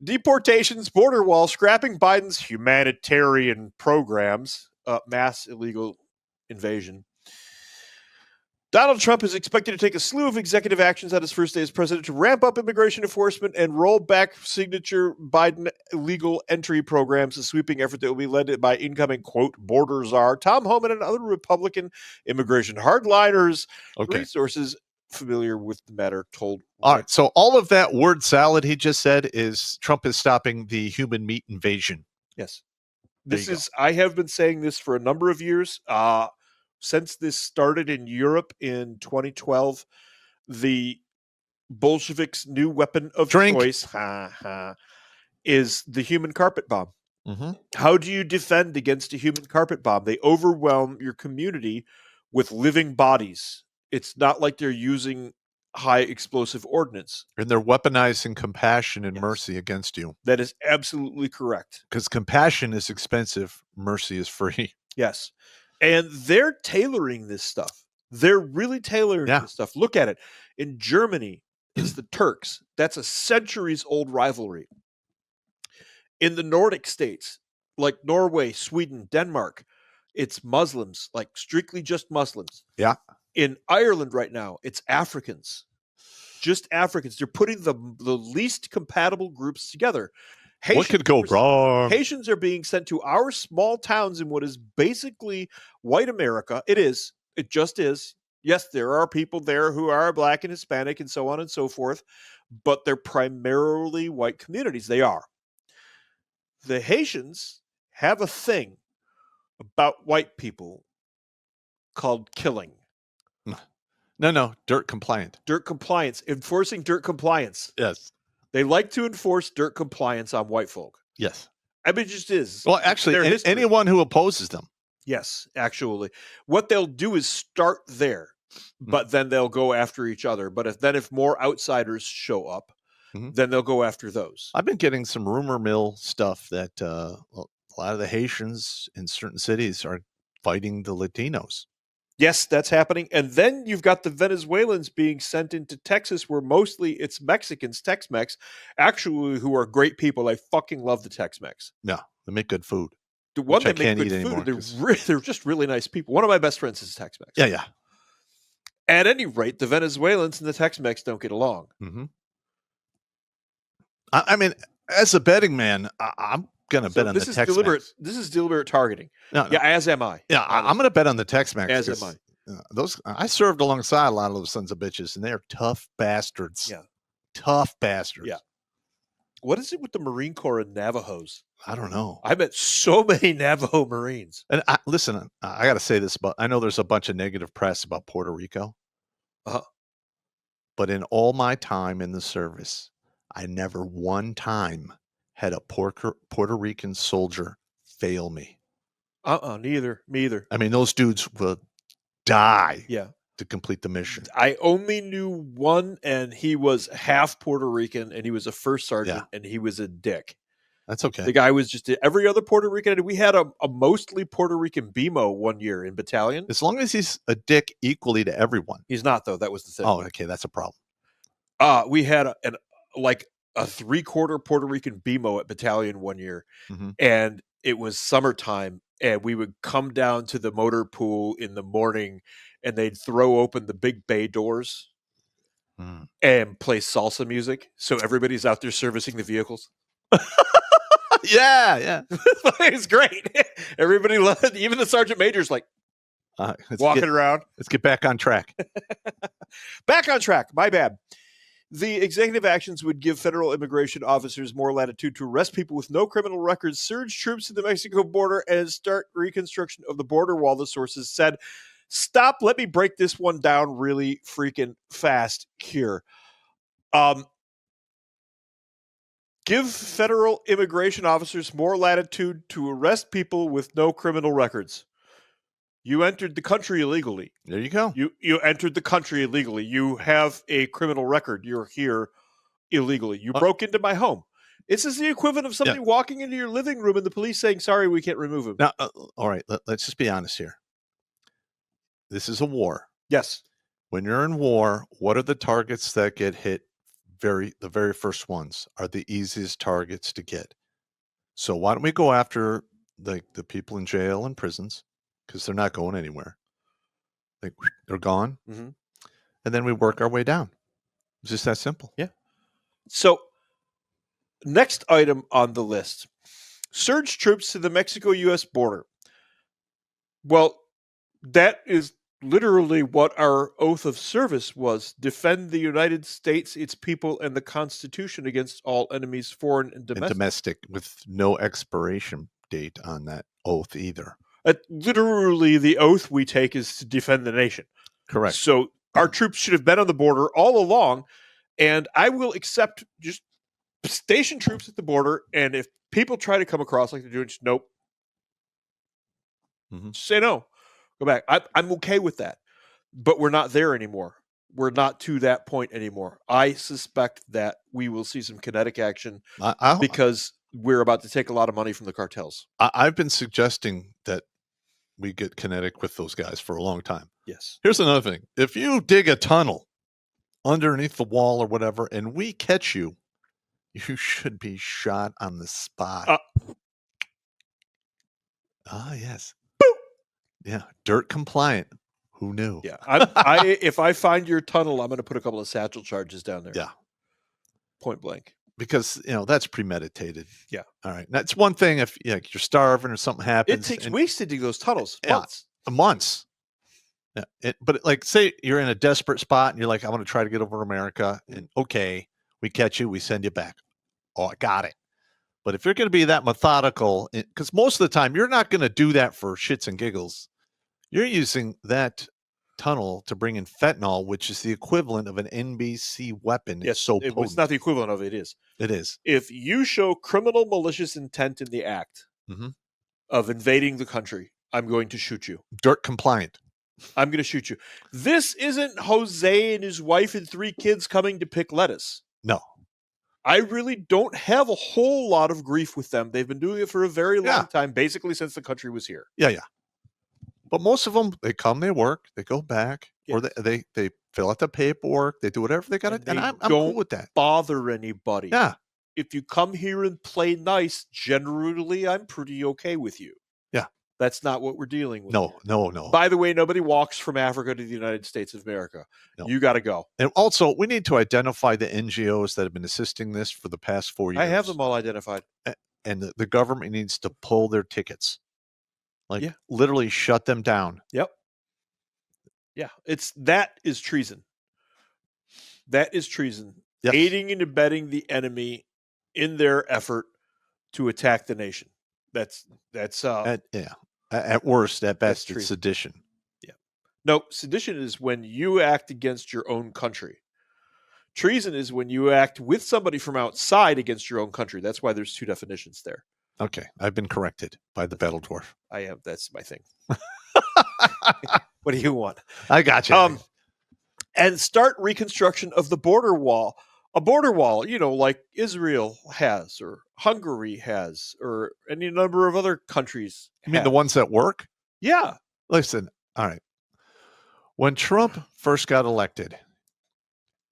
Deportations, border wall, scrapping Biden's humanitarian programs, mass illegal invasion. Donald Trump is expected to take a slew of executive actions on his first day as president to ramp up immigration enforcement and roll back signature Biden illegal entry programs, a sweeping effort that will be led by incoming, quote, border czar Tom Homan and other Republican immigration hardliners. Okay. Resources familiar with the matter told. All right. So all of that word salad he just said is Trump is stopping the human meat invasion. Yes. I have been saying this for a number of years. Since this started in Europe in 2012, the Bolsheviks' new weapon of choice is the human carpet bomb. Mm-hmm. How do you defend against a human carpet bomb? They overwhelm your community with living bodies. It's not like they're using high explosive ordnance. And they're weaponizing compassion and mercy against you. That is absolutely correct. Because compassion is expensive, mercy is free. Yes. And they're tailoring this stuff. They're really tailoring this stuff. Look at it. In Germany, it's the Turks. That's a centuries-old rivalry. In the Nordic states, like Norway, Sweden, Denmark, it's Muslims, like strictly just Muslims. Yeah. In Ireland right now, it's Africans. Just Africans. They're putting the least compatible groups together. What could go wrong? Haitians are being sent to our small towns in what is basically white America. It is. It just is. Yes, there are people there who are Black and Hispanic and so on and so forth, but they're primarily white communities. They are. The Haitians have a thing about white people called killing. No, dirt compliant. Dirt compliance. Enforcing dirt compliance. Yes. They like to enforce dirt compliance on white folk. Yes. I mean, it just is. Well, actually, anyone who opposes them. Yes, actually. What they'll do is start there, but then they'll go after each other. But if more outsiders show up, then they'll go after those. I've been getting some rumor mill stuff that a lot of the Haitians in certain cities are fighting the Latinos. Yes, that's happening. And then you've got the Venezuelans being sent into Texas, where mostly it's Mexicans, Tex-Mex, actually, who are great people. I fucking love the Tex-Mex. Yeah, they make good food. The one that make good food, they're just really nice people. One of my best friends is Tex-Mex. Yeah. At any rate, the Venezuelans and the Tex-Mex don't get along. Mm-hmm. I mean, as a betting man, I'm going to bet on the Tex-Mex. This is deliberate targeting. No. Yeah, as am I. Yeah, I'm going to bet on the Tex-Mex. As am I. I served alongside a lot of those sons of bitches, and they're tough bastards. Yeah. Tough bastards. Yeah. What is it with the Marine Corps and Navajos? I don't know. I met so many Navajo Marines. And listen, I got to say this, but I know there's a bunch of negative press about Puerto Rico. But in all my time in the service, I never one time had a Puerto Rican soldier fail me. Neither. Me either. I mean, those dudes will die to complete the mission. I only knew one, and he was half Puerto Rican, and he was a first sergeant, and he was a dick. That's okay. The guy was just every other Puerto Rican. We had a mostly Puerto Rican BMO one year in battalion. As long as he's a dick equally to everyone. He's not, though. That was the thing. Oh, okay. That's a problem. We had a 3/4 Puerto Rican BMO at battalion one year, and it was summertime, and we would come down to the motor pool in the morning, and they'd throw open the big bay doors and play salsa music, so everybody's out there servicing the vehicles. Yeah. It's great. Everybody loved it. Even the sergeant major's like walking around. Let's get back on track. Back on track. My bad. The executive actions would give federal immigration officers more latitude to arrest people with no criminal records, surge troops to the Mexico border, and start reconstruction of the border wall, the sources said. Stop. Let me break this one down really freaking fast here. Give federal immigration officers more latitude to arrest people with no criminal records. You entered the country illegally. There you go. You entered the country illegally. You have a criminal record. You're here illegally. You broke into my home. This is the equivalent of somebody walking into your living room and the police saying, sorry, we can't remove him. Now, all right, let's just be honest here. This is a war. Yes. When you're in war, what are the targets that get hit the very first ones are the easiest targets to get. So why don't we go after the people in jail and prisons, because they're not going anywhere. They're gone. Mm-hmm. And then we work our way down. It's just that simple. Yeah. So, next item on the list, surge troops to the Mexico-U.S. border. Well, that is literally what our oath of service was: defend the United States, its people, and the Constitution against all enemies, foreign and And domestic. domestic, with no expiration date on that oath either. Literally, the oath we take is to defend the nation. Correct. So our troops should have been on the border all along, and I will accept just station troops at the border, and if people try to come across like they're doing, just nope. Mhm. Just say no. Go back. I'm okay with that. But we're not there anymore. We're not to that point anymore. I suspect that we will see some kinetic action because we're about to take a lot of money from the cartels. I've been suggesting that we get kinetic with those guys for a long time. Yes. Here's another thing. If you dig a tunnel underneath the wall or whatever, and we catch you, you should be shot on the spot. Yes. Boop. Yeah. Dirt compliant. Who knew? Yeah. If I find your tunnel, I'm going to put a couple of satchel charges down there. Yeah. Point blank. Because, that's premeditated. Yeah. All right. That's one thing if you're starving or something happens. It takes weeks to dig those tunnels. Yeah. Months. Months. Yeah. But like, say you're in a desperate spot and you're like, I want to try to get over to America. And okay, we catch you, we send you back. Oh, I got it. But if you're going to be that methodical, because most of the time you're not going to do that for shits and giggles. You're using that tunnel to bring in fentanyl, which is the equivalent of an NBC weapon. Yes, it's so potent. It's not the equivalent of it. Is. It is. If you show criminal malicious intent in the act of invading the country, I'm going to shoot you. Dirt compliant. I'm going to shoot you. This isn't Jose and his wife and 3 kids coming to pick lettuce. No. I really don't have a whole lot of grief with them. They've been doing it for a very long time, basically since the country was here. Yeah. But most of them, they come, they work, they go back, or they fill out the paperwork, they do whatever they got to do. And I'm cool with that. Bother anybody. Yeah. If you come here and play nice, generally, I'm pretty okay with you. Yeah. That's not what we're dealing with. No. By the way, nobody walks from Africa to the United States of America. No. You got to go. And also, we need to identify the NGOs that have been assisting this for the past 4 years. I have them all identified. And the government needs to pull their tickets. Literally shut them down. Yep. Yeah. That is treason. That is treason. Yes. Aiding and abetting the enemy in their effort to attack the nation. That's at worst, at best, it's sedition. Yeah. No, sedition is when you act against your own country. Treason is when you act with somebody from outside against your own country. That's why there's 2 definitions there. Okay, I've been corrected by the Battle Dwarf. I am. That's my thing. What do you want? I got you. And start reconstruction of the border wall. A border wall, like Israel has, or Hungary has, or any number of other countries. You mean the ones that work? Yeah. Listen, all right. When Trump first got elected,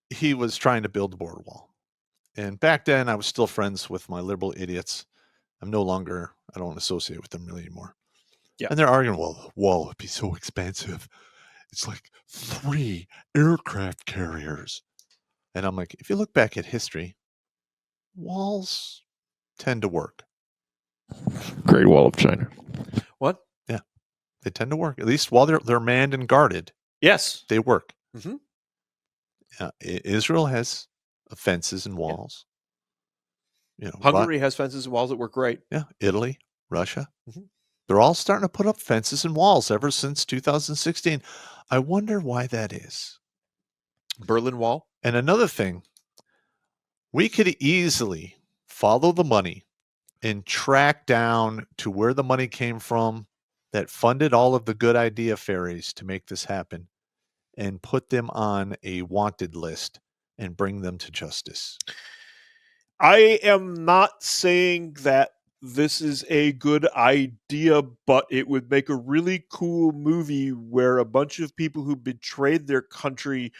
he was trying to build the border wall. And back then, I was still friends with my liberal idiots. I don't associate with them really anymore. Yeah. And they're arguing, well, the wall would be so expensive. It's like 3 aircraft carriers. And I'm like, if you look back at history, walls tend to work. Great Wall of China. What? Yeah. They tend to work. At least while they're manned and guarded. Yes. They work. Mm-hmm. Israel has fences and walls. Hungary has fences and walls that work great. Yeah. Italy, Russia. Mm-hmm. They're all starting to put up fences and walls ever since 2016. I wonder why that is. Berlin Wall. And another thing, we could easily follow the money and track down to where the money came from that funded all of the good idea fairies to make this happen and put them on a wanted list and bring them to justice. I am not saying that this is a good idea, but it would make a really cool movie where a bunch of people who betrayed their country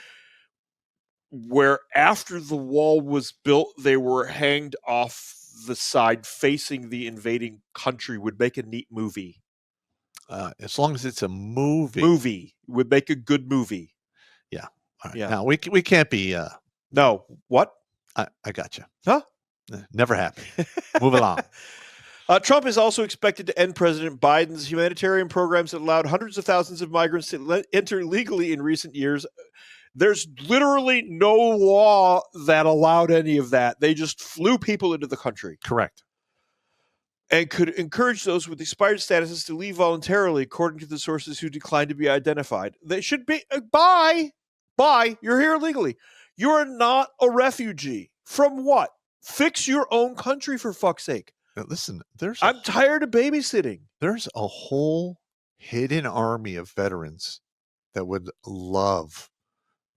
where after the wall was built, they were hanged off the side facing the invading country would make a neat movie. As long as it's a movie. Movie would make a good movie. Yeah. All right. Yeah. Now, we can't be... No. What? I got you. Huh? Never happened. Move along. Trump is also expected to end President Biden's humanitarian programs that allowed hundreds of thousands of migrants to enter legally in recent years. There's literally no law that allowed any of that. They just flew people into the country. Correct. And could encourage those with expired statuses to leave voluntarily, according to the sources who declined to be identified. They should be, bye, you're here illegally. You're not a refugee. From what? Fix your own country, for fuck's sake. Now, listen, I'm tired of babysitting. There's a whole hidden army of veterans that would love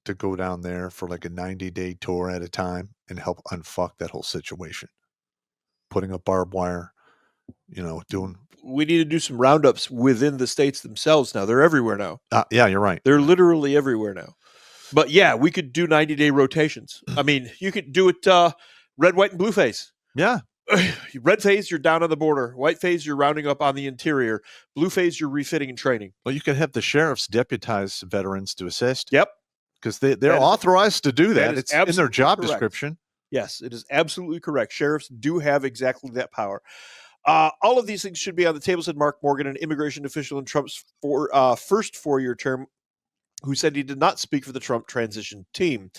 to go down there for like a 90-day tour at a time and help unfuck that whole situation. Putting up barbed wire, doing... We need to do some roundups within the states themselves now. They're everywhere now. Yeah, you're right. They're literally everywhere now. But yeah, we could do 90-day rotations. I mean, you could do it red, white, and blue phase. Yeah. Red phase, you're down on the border. White phase, you're rounding up on the interior. Blue phase, you're refitting and training. Well, you could have the sheriffs deputize veterans to assist. Yep. Because they're authorized to do that. It's in their job correct. description. Yes, it is absolutely correct. Sheriffs do have exactly that power. All of these things should be on the table, said Mark Morgan, an immigration official in Trump's first four-year term, who said he did not speak for the Trump transition team.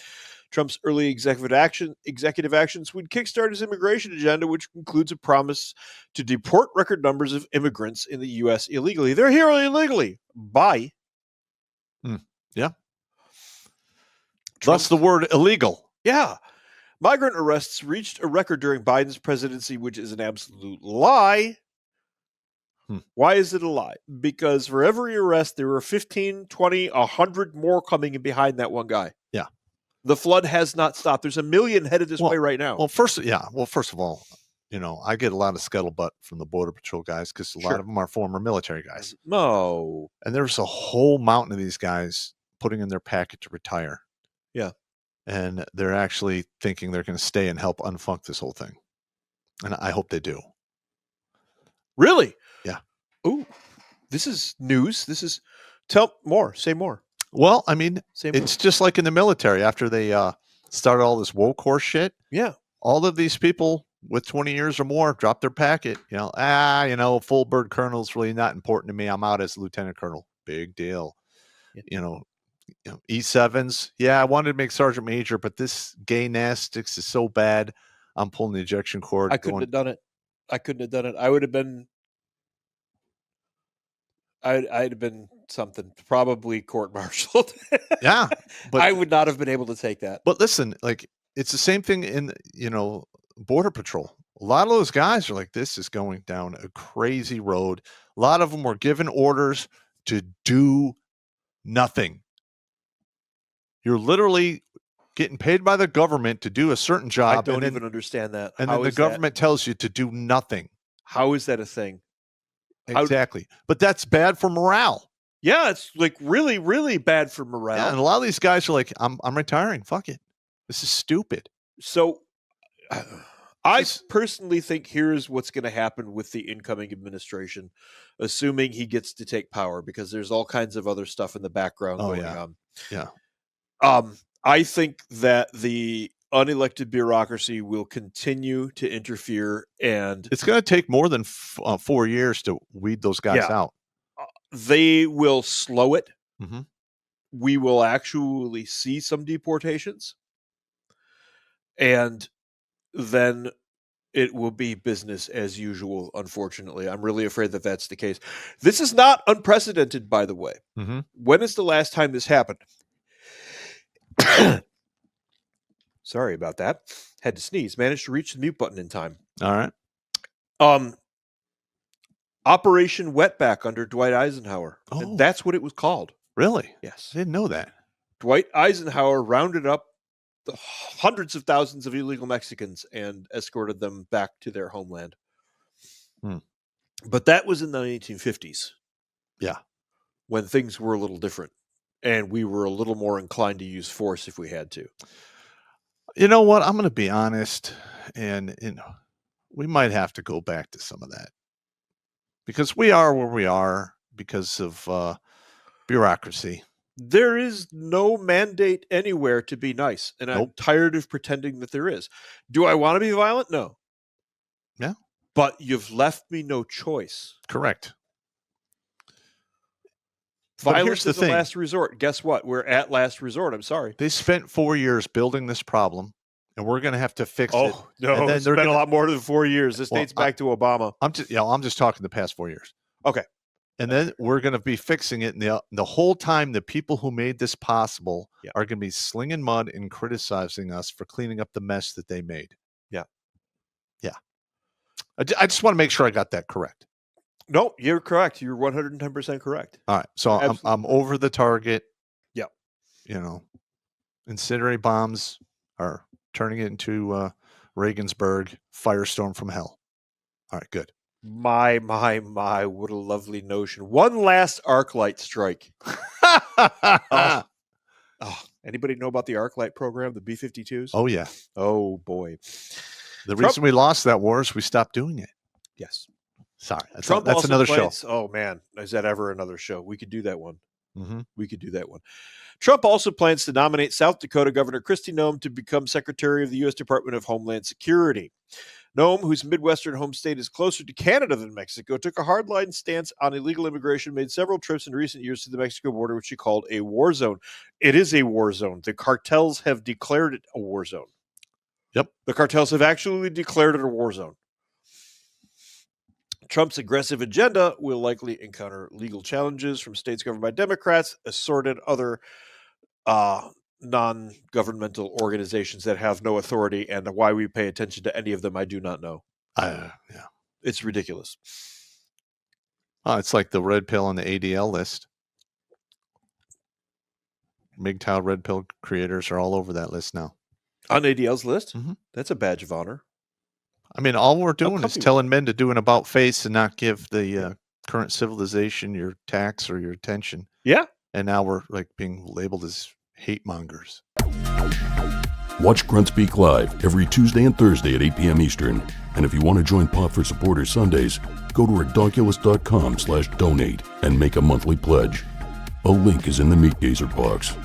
Trump's early executive actions would kickstart his immigration agenda, which includes a promise to deport record numbers of immigrants in the U.S. illegally. They're here illegally. Bye. Yeah. Thus the word illegal. Yeah. Migrant arrests reached a record during Biden's presidency, which is an absolute lie. Why is it a lie? Because for every arrest, there were 15, 20, 100 more coming in behind that one guy. Yeah. The flood has not stopped. There's a million headed this way right now. Well, first of all, I get a lot of scuttlebutt from the Border Patrol guys because a lot of them are former military guys. No. And there's a whole mountain of these guys putting in their packet to retire. Yeah. And they're actually thinking they're going to stay and help unfunk this whole thing. And I hope they do. Really? Yeah. Ooh, this is news. Say more. Well, I mean, it's just like in the military after they started all this woke horse shit. Yeah. All of these people with 20 years or more drop their packet. Full bird colonel's really not important to me. I'm out as lieutenant colonel. Big deal. Yeah. E7s. Yeah, I wanted to make sergeant major, but this gay nastics is so bad. I'm pulling the ejection cord. I couldn't have done it. I would have been. I'd have been something, probably court-martialed. Yeah, but I would not have been able to take that. But listen, like it's the same thing in Border Patrol. A lot of those guys are like, this is going down a crazy road. A lot of them were given orders to do nothing. You're literally getting paid by the government to do a certain job. I don't even understand that. And then the government tells you to do nothing. How is that a thing? Exactly. But that's bad for morale. Yeah, it's like really, really bad for morale. Yeah, and a lot of these guys are like, I'm retiring. Fuck it. This is stupid. So I personally think here's what's going to happen with the incoming administration, assuming he gets to take power, because there's all kinds of other stuff in the background going on. Yeah. I think that the unelected bureaucracy will continue to interfere, and it's going to take more than 4 years to weed those guys out. They will slow it. Mm-hmm. We will actually see some deportations, and then it will be business as usual, unfortunately. I'm really afraid that that's the case. This is not unprecedented, by the way. Mm-hmm. When is the last time this happened? Sorry about that. Had to sneeze. Managed to reach the mute button in time. All right. Operation Wetback under Dwight Eisenhower. Oh. And that's what it was called. Really? Yes. I didn't know that. Dwight Eisenhower rounded up the hundreds of thousands of illegal Mexicans and escorted them back to their homeland. But that was in the 1950s. Yeah. When things were a little different. and we were a little more inclined to use force if we had to. You know what? I'm going to be honest, and we might have to go back to some of that because we are where we are because of bureaucracy. There is no mandate anywhere to be nice, and I'm Nope. tired of pretending that there is. Do I want to be violent? No. Yeah. But you've left me no choice. Correct. But Violence here's the is the thing. last resort. Guess what? We're at last resort. I'm sorry. They spent 4 years building this problem, and we're going to have to fix it. Oh, no. And then It's they're been a gonna- lot more than 4 years. This dates back to Obama. I'm just talking the past 4 years. Okay. And then we're going to be fixing it. And the whole time, the people who made this possible are going to be slinging mud and criticizing us for cleaning up the mess that they made. Yeah. Yeah. I just want to make sure I got that correct. No, you're correct. You're 110% correct. All right. So I'm over the target. Yeah. Incendiary bombs are turning it into Regensburg, firestorm from hell. All right, good. My, what a lovely notion. One last arc light strike. Anybody know about the arc light program, the B-52s? Oh, yeah. Oh, boy. The reason we lost that war is we stopped doing it. Yes. Sorry. That's also another show. Oh, man. Is that ever another show? We could do that one. Mm-hmm. We could do that one. Trump also plans to nominate South Dakota Governor Kristi Noem to become Secretary of the U.S. Department of Homeland Security. Noem, whose Midwestern home state is closer to Canada than Mexico, took a hardline stance on illegal immigration, made several trips in recent years to the Mexico border, which she called a war zone. It is a war zone. The cartels have declared it a war zone. Yep. The cartels have actually declared it a war zone. Trump's aggressive agenda will likely encounter legal challenges from states governed by Democrats, assorted other non-governmental organizations that have no authority, and why we pay attention to any of them, I do not know. Yeah. It's ridiculous. It's like the red pill on the ADL list. MGTOW red pill creators are all over that list now. On ADL's list? Mm-hmm. That's a badge of honor. I mean, all we're doing is telling men to do an about face and not give the current civilization your tax or your attention. Yeah. And now we're like being labeled as hate mongers. Watch Grunt Speak live every Tuesday and Thursday at 8 p.m. Eastern. And if you want to join Podford supporters Sundays, go to redonkulous.com/donate and make a monthly pledge. A link is in the Meat Gazer box.